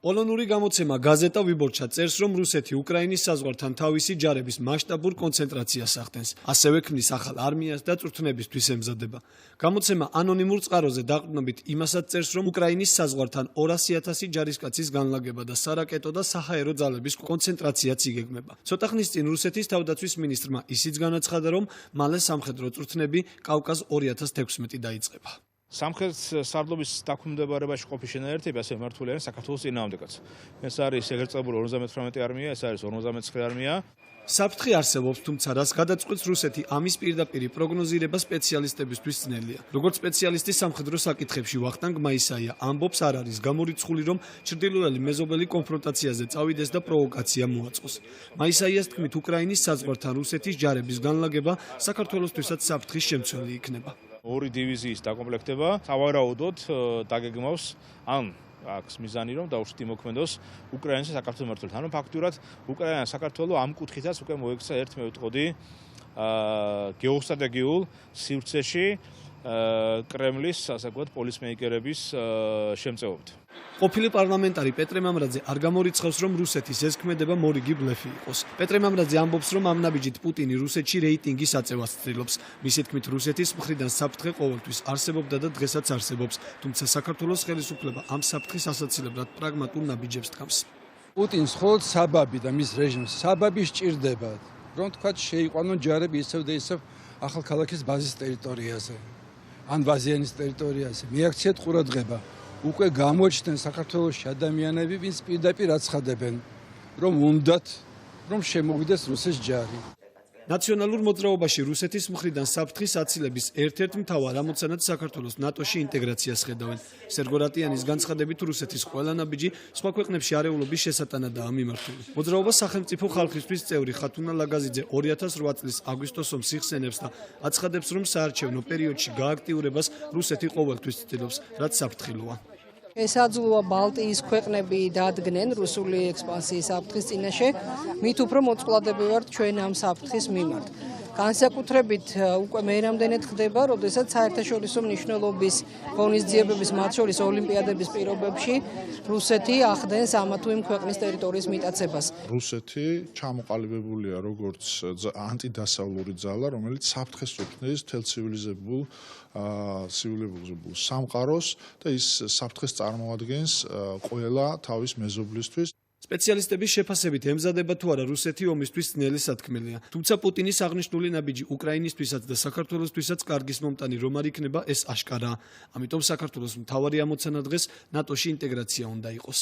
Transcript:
პოლონური გამოცემა გაზეტა ვიბორჩა წერს, რომ რუსეთი უკრაინის საზღვართან თავისი ჯარების მასშტაბურ კონცენტრაციას ახდენს. ასევე ქმნის ახალ არმიას და წვრთნებისთვის ემზადება. გამოცემა ანონიმურ წყაროზე დაყრდნობით იმასაც წერს, რომ უკრაინის საზღვართან 200,000 ჯარისკაცის განლაგება და სარაკეტო და საჰაერო ძალების კონცენტრაციაც იგეგმება. ცოტა ხნის წინ რუსეთის თავდაცვის მინისტრმა ისიც განაცხადა, რომ მალე სამხედრო წვრთნები კავკაზ 2016 დაიწყება. სამხრეთ სარდლობის დაქვემდებარებაში ყოფის შენაერთები ასე მართული არის საქართველოს წინააღმდეგაც. ეს არის ეგრწებული 58 არმია, ეს არის 59 არმია. საფრთხე არსებობს, თუმცა რას გადაწყვეტს რუსეთი ამის პირდაპირ პროგნოზირება სპეციალისტებისთვის ძნელია. როგორც სპეციალისტი სამხედრო საკითხებში ვახტანგ მაისაია ამბობს, არ არის გამორიცხული, რომ ჩრდილოელი მეზობელი კონფრონტაციაზე წავიდეს და პროვოკაცია მოაწყოს. მაისაიას თქმით, უკრაინის საზღვართან რუსეთის ჯარების განლაგება საქართველოსთვისაც საფრთხის შემცველი იქნება. ორი დივიზიის დაკომპლექტება სავარაუდოდ დაგეგმავს ან აქვს მიზანი რომ დაუშვით იმოქმედოს უკრაინის და საქართველოს მართლობთ. ანუ ფაქტურად უკრაინა საქართველოს ამ კუთხითაც უკვე მოექცა ერთ მევტყოდი გეოსტრატეგიულ სივრცეში კრემლის ასე ვთქვათ პოლიცმეიკერების შემწეობით. ყოფილი პარლამენტარი პეტრე მამრაძე არ გამორიცხავს, რომ რუსეთის ეს ქმედება მორიგი ბლეფი იყოს. პეტრე მამრაძე ამბობს, რომ ამ ნაბიჯით პუტინი რუსეთში რეიტინგის აწევას ცდილობს. მისი თქმით, რუსეთის მხრიდან საფრთხე ყოველთვის არსებობდა და დღესაც არსებობს, თუმცა საქართველოს ხელისუფლება ამ საფრთხის ასაცილებლად პრაგმატულ ნაბიჯებს დგამს. პუტინს მხოლოდ საბაბი და მის რეჟიმს საბაბი სჭირდებათ, რომ თქვათ შეიყვანონ ჯარები ისევ და ისევ ახალქალაქის ბაზის ტერიტორიაზე, ან ბაზიანის ტერიტორიაზე. მიაქციათ ყურადღება. უკვე გამოჩნდნენ საქართველოში ადამიანები, ვინც პირდაპირ აცხადებენ, რომ უნდათ რომ შემოვიდეს რუსეთის ჯარი. ნაციონალურ მოძრაობაში რუსეთის მხრიდან საფრთხის აცილების ერთ-ერთ მთავარ ამოცანად საქართველოს ნატოში ინტეგრაციას ხედავენ. სერგო რატიანის განცხადებით, რუსეთის ყველა ნაბიჯი სხვა ქვეყნებში არეულობის შესატანადაა მიმართული. მოძრაობა სახელმწიფო ხალხისთვის წევრი ხათუნა ლაგაზიძე 2008 წლის აგვისტოს ომს იხსენებს და აცხადებს, რომ საარჩევნო პერიოდში გააქტიურებას რუსეთი ყოველთვის ცდილობს, რაც საფრთხილოა. ესაძლოა ბალტიის ქვეყნები დადგნენ რუსული ექსპანსიის საფრთხის წინაშე, მით უფრო მოწყვლადები ვართ ჩვენ ამ საფრთხის მიმართ. განსაკუთრებით უკვე მე რამდენად ხდება, როდესაც საერთაშორისო მნიშვნელობის ღონისძიებების, მათ შორის ოლიმპიადების პირობებში რუსეთი ახდენს ამა თუ იმ ქვეყნის ტერიტორიის მიტაცებას. რუსეთი ჩამოყალიბებულია როგორც ანტიდასავლური ძალა, რომელიც საფრთხეს უთმობს მთელ ცივილიზებულ სამყაროს და ის საფრთხეს წარმოადგენს ყველა თავის მეზობლისთვის. სპეციალისტების შეფასებით ემზადება თუ არა რუსეთი ომისთვის ძნელი სათქმელია. თუმცა პუტინის აღნიშნული ნაბიჯი უკრაინისთვისაც და საქართველოსთვისაც კარგის მომტანი რომ არ იქნება, ეს აშკარაა. ამიტომ საქართველოს მთავარი ამოცანა დღეს ნატოში ინტეგრაცია უნდა იყოს.